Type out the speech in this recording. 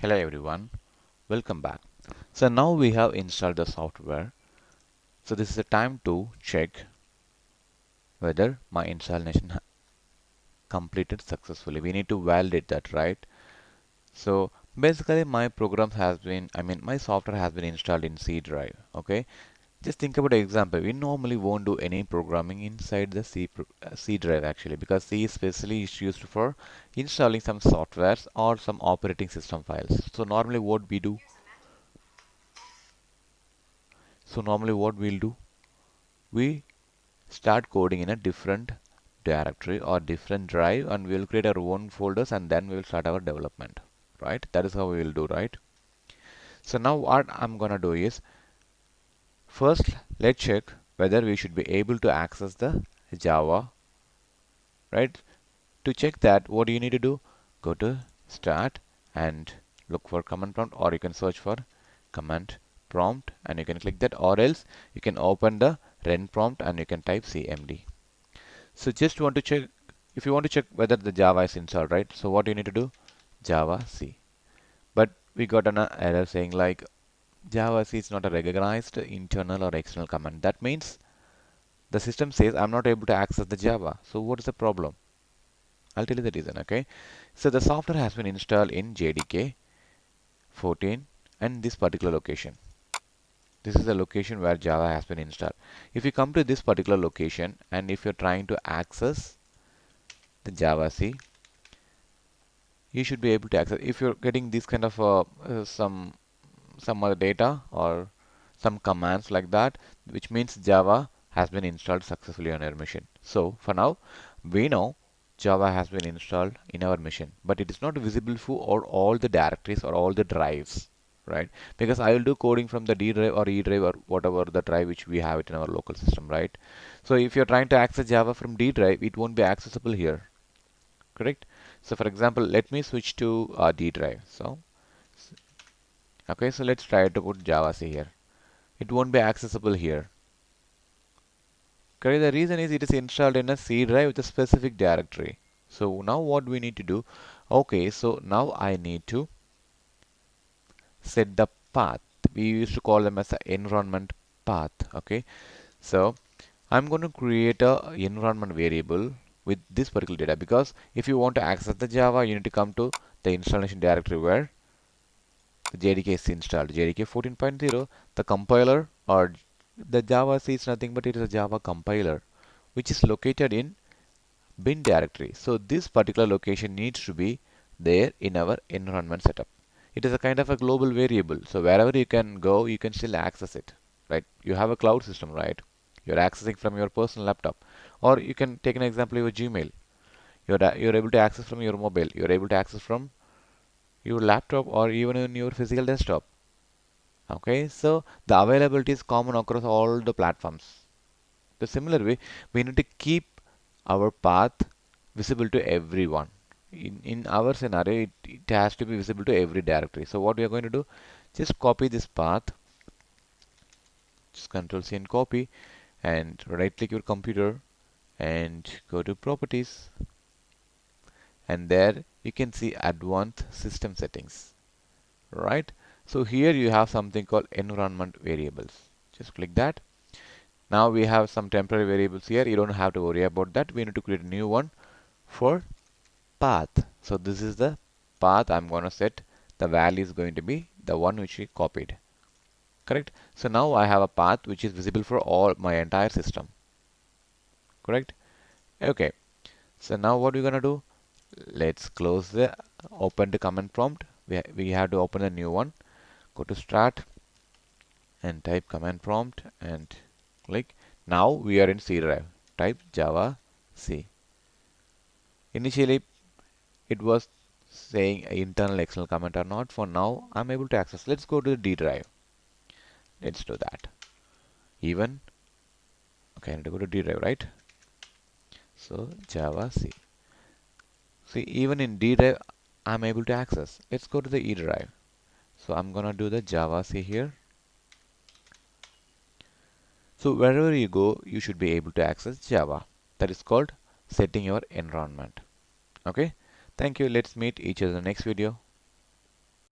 Hello everyone, welcome back. So now we have installed the software. So this is the time to check whether my installation completed successfully. We need to validate that, right? So basically my program has been, my software has been installed in C drive. Okay, just think about an example. We normally won't do any programming inside the C drive actually because C especially is used for installing some softwares or some operating system files. So normally what we'll do, we start coding in a different directory or different drive and we'll create our own folders and then we'll start our development, right? That is how we will do, right? So now what I'm gonna do is first let's check whether we should be able to access the Java, right? To check that, what do you need to do? Go to start and look for command prompt, or you can search for command prompt and you can click that, or else you can open the run prompt and you can type cmd. So just want to check, if you want to check whether the Java is installed, right? So what you need to do? Java C. But we got an error saying like Java C is not a recognized internal or external command. That means the system says I'm not able to access the Java. So what is the problem? I'll tell you the reason, okay? So the software has been installed in JDK 14 and this particular location. This is the location where Java has been installed. If you come to this particular location and if you're trying to access the Java C, you should be able to access. If you're getting this kind of some other data or some commands like that, which means Java has been installed successfully on your machine. So for now, we know Java has been installed in our machine, but it is not visible for all the directories or all the drives, right? Because I will do coding from the D drive or E drive or whatever the drive which we have it in our local system, right? So if you're trying to access Java from D drive, it won't be accessible here, correct? So for example, let me switch to D drive. So okay, so let's try to put Java C here. It won't be accessible here. Okay, the reason is it is installed in a C drive with a specific directory. So now what we need to do? Okay, so now I need to set the path. We used to call them as the environment path. Okay, so I'm going to create a environment variable with this particular data, because if you want to access the Java, you need to come to the installation directory where the JDK is installed, JDK 14.0. The compiler or the Java C is nothing but it is a Java compiler which is located in bin directory. So this particular location needs to be there in our environment setup. It is a kind of a global variable. So wherever you can go, you can still access it, right? You have a cloud system, right? You're accessing from your personal laptop, or you can take an example of your Gmail. You're able to access from your mobile. You're able to access from your laptop or even in your physical desktop. Okay, so the availability is common across all the platforms. The similar way, we need to keep our path visible to everyone. In our scenario, it has to be visible to every directory. So what we are going to do, just copy this path, just Control C and copy, and right click your computer and go to properties, and there you can see advanced system settings, right? So here you have something called environment variables. Just click that. Now we have some temporary variables here. You don't have to worry about that. We need to create a new one for path. So this is the path I'm going to set. The value is going to be the one which we copied. Correct? So now I have a path which is visible for all my entire system. Correct? Okay. So now what we're going to do? Let's close the open the command prompt. We have to open a new one. Go to start and type command prompt and click. Now we are in C drive. Type Java C. Initially it was saying internal external comment or not. For now I'm able to access. Let's go to the D drive. Let's do that. Even okay, I need to go to D drive, right? So Java C. See, even in D drive I'm able to access. Let's go to the E drive. So I'm gonna do the Java C here. So wherever you go, you should be able to access Java. That is called setting your environment. Okay. Thank you. Let's meet each other in the next video.